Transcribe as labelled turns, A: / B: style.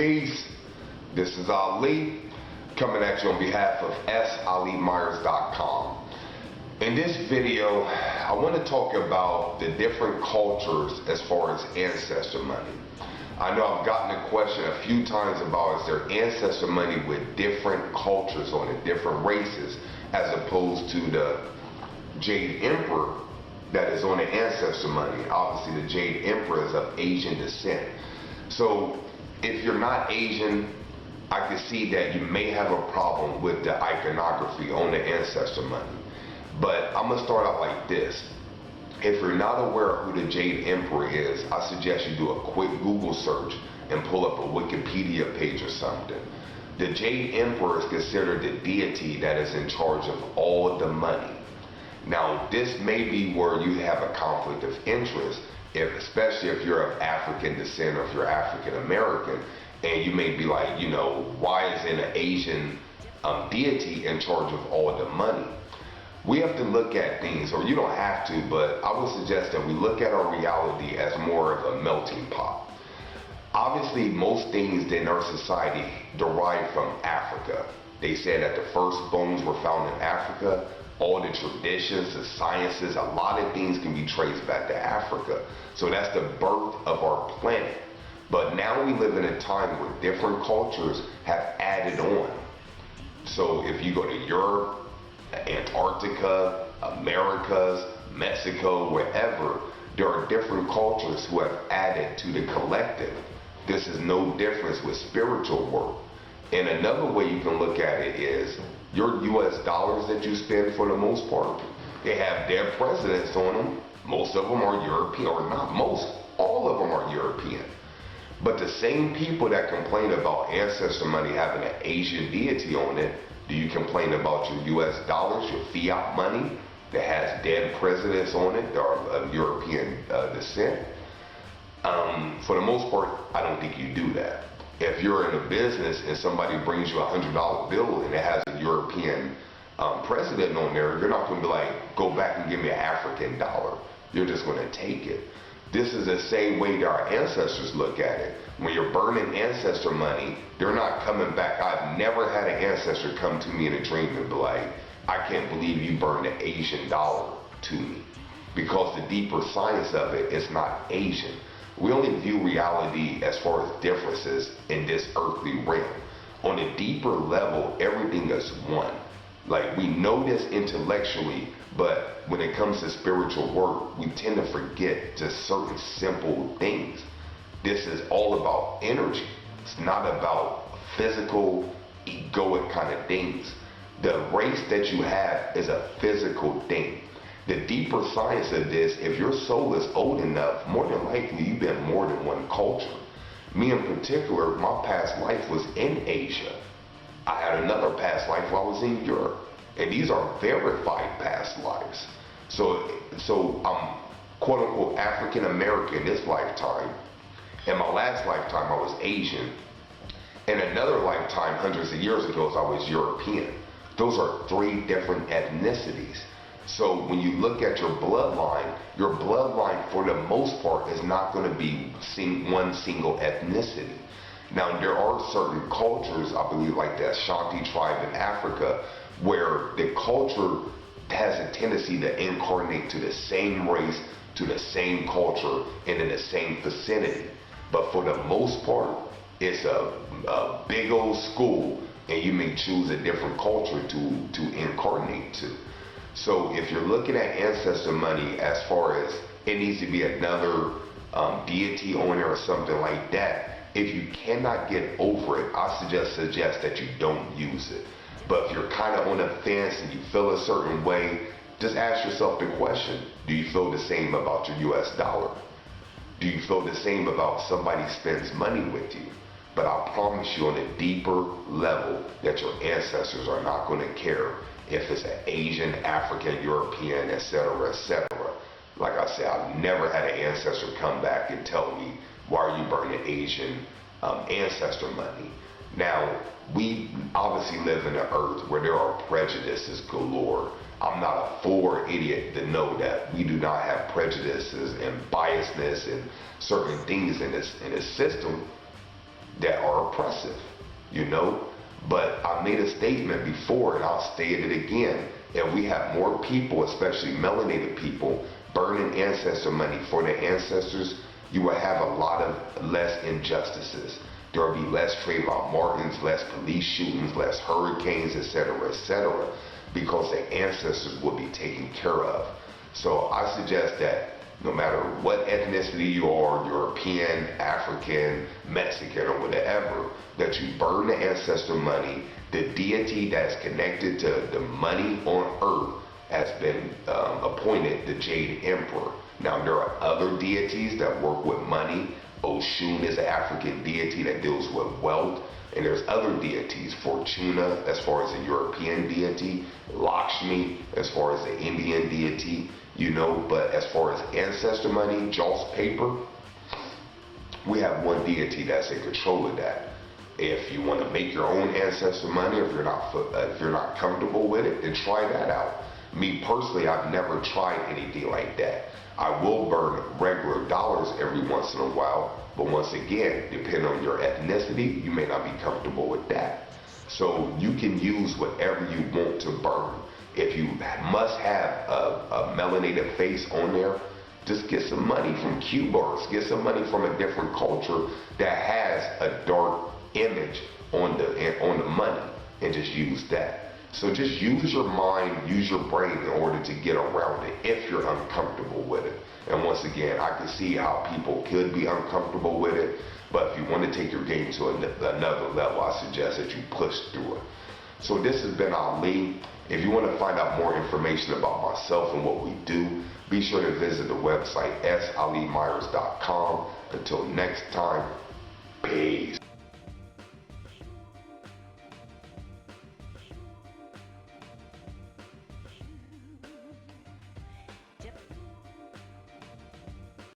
A: Peace. This is Ali coming at you on behalf of SAliMyers.com. In this video, I want to talk about the different cultures as far as ancestor money. I know I've gotten a question a few times about is there ancestor money with different cultures on it, different races, as opposed to the Jade Emperor that is on the ancestor money. Obviously the Jade Emperor is of Asian descent. So if you're not Asian, I can see that you may have a problem with the iconography on the ancestor money. But I'm gonna start out like this. If you're not aware of who the Jade Emperor is, I suggest you do a quick Google search and pull up a Wikipedia page or something. The Jade Emperor is considered the deity that is in charge of all of the money. Now, this may be where you have a conflict of interest, especially if you're of African descent or if you're African American, and you may be like, you know, why is an Asian deity in charge of all of the money? We have to look at things, or you don't have to, but I would suggest that we look at our reality as more of a melting pot. Obviously, most things in our society derive from Africa. They say that the first bones were found in Africa. All the traditions, the sciences, a lot of things can be traced back to Africa. So that's the birth of our planet. But now we live in a time where different cultures have added on. So if you go to Europe, Antarctica, Americas, Mexico, wherever, there are different cultures who have added to the collective. This is no difference with spiritual work. And another way you can look at it is your US dollars that you spend, for the most part, they have their presidents on them. Most of them are European, or not most, all of them are European. But the same people that complain about ancestor money having an Asian deity on it, do you complain about your US dollars, your fiat money that has dead presidents on it that are of European descent? For the most part, I don't think you do that. If you're in a business and somebody brings you a $100 bill and it has a European president on there, you're not going to be like, go back and give me an African dollar. You're just going to take it. This is the same way that our ancestors look at it. When you're burning ancestor money, they're not coming back. I've never had an ancestor come to me in a dream and be like, I can't believe you burned an Asian dollar to me. Because the deeper science of it is not Asian. We only view reality as far as differences in this earthly realm. On a deeper level, everything is one. Like, we know this intellectually, but when it comes to spiritual work, we tend to forget just certain simple things. This is all about energy. It's not about physical, egoic kind of things. The race that you have is a physical thing. The deeper science of this, if your soul is old enough, more than likely you've been more than one culture. Me in particular, my past life was in Asia. I had another past life while I was in Europe. And these are verified past lives. So I'm quote unquote African American this lifetime. In my last lifetime I was Asian. In another lifetime, hundreds of years ago, I was European. Those are three different ethnicities. So when you look at your bloodline for the most part is not going to be one single ethnicity. Now there are certain cultures, I believe like the Ashanti tribe in Africa, where the culture has a tendency to incarnate to the same race, to the same culture, and in the same vicinity. But for the most part, it's a big old school, and you may choose a different culture to incarnate to. So if you're looking at ancestor money as far as it needs to be another deity on it or something like that, if you cannot get over it, I suggest that you don't use it. But if you're kind of on the fence and you feel a certain way, just ask yourself the question, do you feel the same about your US dollar? Do you feel the same about somebody spends money with you? But I promise you on a deeper level that your ancestors are not going to care if it's an Asian, African, European, etc., etc. Like I said, I've never had an ancestor come back and tell me, why are you burning Asian ancestor money? Now, we obviously live in an earth where there are prejudices galore. I'm not a fool or idiot to know that we do not have prejudices and biasness and certain things in this system. that are oppressive, you know? But I made a statement before, and I'll state it again. If we have more people, especially melanated people, burning ancestor money for their ancestors, you will have a lot of less injustices. There will be less Trayvon Martins, less police shootings, less hurricanes, etc., because the ancestors will be taken care of. So I suggest that no matter what ethnicity you are, European, African, Mexican, or whatever, that you burn the ancestor money. The deity that's connected to the money on earth has been appointed the Jade Emperor. Now, there are other deities that work with money. Oshun is an African deity that deals with wealth. And there's other deities, Fortuna as far as a European deity, Lakshmi as far as the Indian deity, you know. But as far as ancestor money, Joss paper, we have one deity that's in control of that. If you want to make your own ancestor money, if you're not comfortable with it, then try that out. Me personally, I've never tried anything like that. I will burn regular dollars every once in a while, but once again, depending on your ethnicity, you may not be comfortable with that. So you can use whatever you want to burn. If you must have a melanated face on there, just get some money from Cuba or get some money from a different culture that has a dark image on the money, and just use that. So just use your mind, use your brain in order to get around it if you're uncomfortable with it. And once again, I can see how people could be uncomfortable with it, but if you want to take your game to another level, I suggest that you push through it. So this has been Ali. If you want to find out more information about myself and what we do, be sure to visit the website salmyers.com. Until next time, peace.